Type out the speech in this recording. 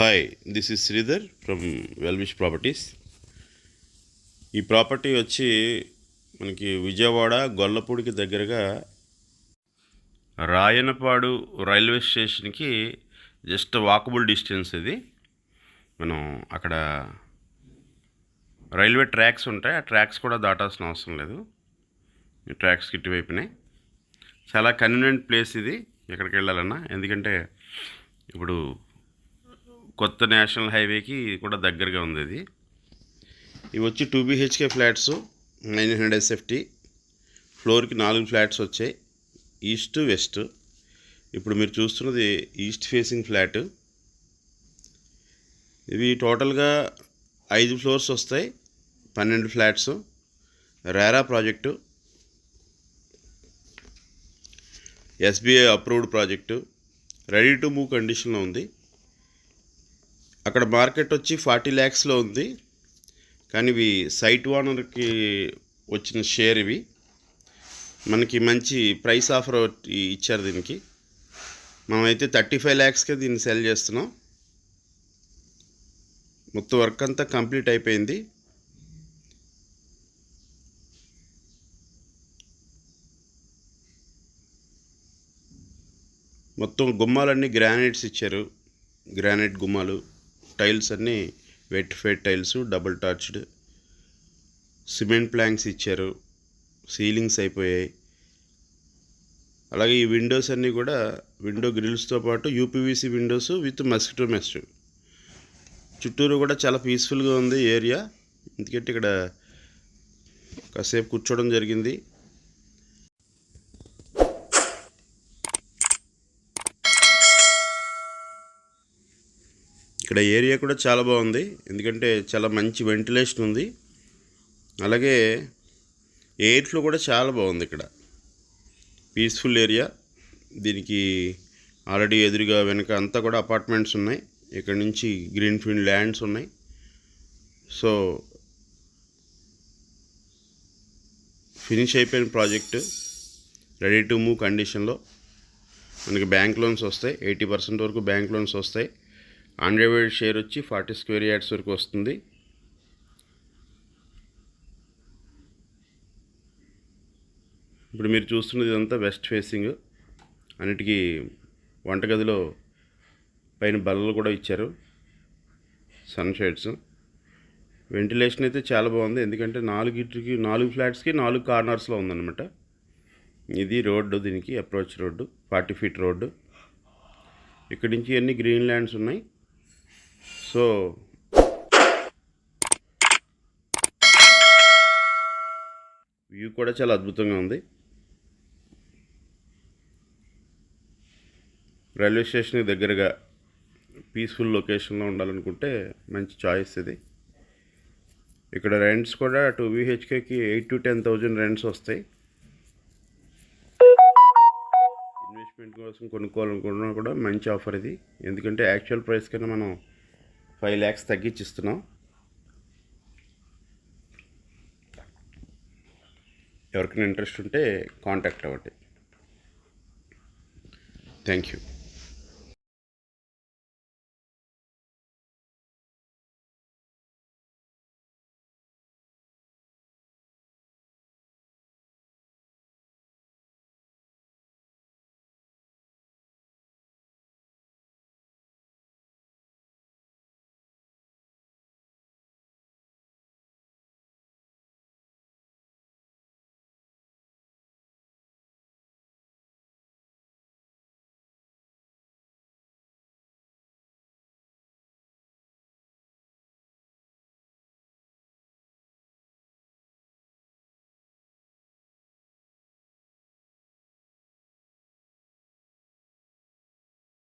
Hi, this is Sridhar from Wellwish Properties. ఈ property వచ్చి మనకి విజయవాడ గొల్లపూడికి దగ్గరగా రాయనపాడు రైల్వే స్టేషన్కి జస్ట్ వాకబుల్ డిస్టెన్స్ ఇది. మనం అక్కడ రైల్వే ట్రాక్స్ ఉంటాయి, ఆ ట్రాక్స్ కూడా దాటాల్సిన అవసరం లేదు. ఈ ట్రాక్స్కి ఇటువైపునే చాలా కన్వీనియంట్ ప్లేస్ ఇది ఎక్కడికి వెళ్ళాలన్నా. ఎందుకంటే ఇప్పుడు కొత్త నేషనల్ హైవేకి కూడా దగ్గరగా ఉంది ఇది. ఇవి వచ్చి 2 BHK ఫ్లాట్స్ 900 SFT. ఫ్లోర్కి 4 ఫ్లాట్స్ వచ్చాయి, ఈస్ట్ వెస్ట్. ఇప్పుడు మీరు చూస్తున్నది ఈస్ట్ ఫేసింగ్ ఫ్లాట్. ఇవి టోటల్గా 5 ఫ్లోర్స్ వస్తాయి, 12 flats. RERA project, SBI approved project, ready to move కండిషన్లో ఉంది. అక్కడ మార్కెట్ వచ్చి 40 lakhsలో ఉంది, కానీ ఇవి సైట్ ఓనర్కి వచ్చిన షేర్. ఇవి మనకి మంచి ప్రైస్ ఆఫర్ ఇచ్చారు దీనికి. మనమైతే 35 lakhsకే దీన్ని సెల్ చేస్తున్నాం. మొత్తం వర్క్ అంతా కంప్లీట్ అయిపోయింది. మొత్తం గుమ్మాలన్నీ గ్రానైట్స్ ఇచ్చారు, గ్రానైట్ గుమ్మాలు. టైల్స్ అన్నీ vitrified tiles, double charged. Cement planks ఇచ్చారు, సీలింగ్స్ అయిపోయాయి. అలాగే ఈ విండోస్ అన్నీ కూడా విండో గ్రిల్స్తో పాటు UPVC Windows with mosquito mesh. చుట్టూరు కూడా చాలా పీస్ఫుల్గా ఉంది ఏరియా. ఎందుకంటే ఇక్కడ కాసేపు కూర్చోవడం జరిగింది. ఇక్కడ ఏరియా కూడా చాలా బాగుంది, ఎందుకంటే చాలా మంచి వెంటిలేషన్ ఉంది. అలాగే ఎయిర్ ఫ్లో కూడా చాలా బాగుంది ఇక్కడ. Peaceful area. దీనికి ఆల్రెడీ ఎదురుగా వెనక అంతా కూడా అపార్ట్మెంట్స్ ఉన్నాయి. ఇక్కడ నుంచి గ్రీన్ ఫీల్డ్ ల్యాండ్స్ ఉన్నాయి. సో ఫినిష్ అయిపోయిన ప్రాజెక్టు, రెడీ టు మూవ్ కండిషన్లో. మనకి బ్యాంక్ లోన్స్ వస్తాయి, 80% వరకు బ్యాంక్ లోన్స్ వస్తాయి. అన్డివైడెడ్ షేర్ వచ్చి 40 square yards వరకు వస్తుంది. ఇప్పుడు మీరు చూస్తున్నది ఇదంతా వెస్ట్ ఫేసింగ్. అన్నిటికీ వంటగదిలో పైన బల్లలు కూడా ఇచ్చారు, సన్ షేడ్స్. వెంటిలేషన్ అయితే చాలా బాగుంది, ఎందుకంటే 4 ఫ్లాట్స్కి 4 కార్నర్స్లో ఉందన్నమాట. ఇది రోడ్డు, దీనికి అప్రోచ్ రోడ్డు, 40 feet రోడ్డు. ఇక్కడి నుంచి అన్ని గ్రీన్ ల్యాండ్స్ ఉన్నాయి. సో వ్యూ కూడా చాలా అద్భుతంగా ఉంది. రైల్వే స్టేషన్కి దగ్గరగా పీస్ఫుల్ లొకేషన్లో ఉండాలనుకుంటే మంచి చాయిస్ ఇది. ఇక్కడ రెంట్స్ కూడా 2 BHKకి 8,000 to 10,000 రెంట్స్ వస్తాయి. ఇన్వెస్ట్మెంట్ కోసం కొనుక్కోవాలనుకున్నా కూడా మంచి ఆఫర్ ఇది, ఎందుకంటే యాక్చువల్ ప్రైస్ కన్నా మనం 5 lakhs తగ్గించిస్తున్నాం. ఎవరికైనా ఇంట్రెస్ట్ ఉంటే కాంటాక్ట్ అవ్వండి. Thank you.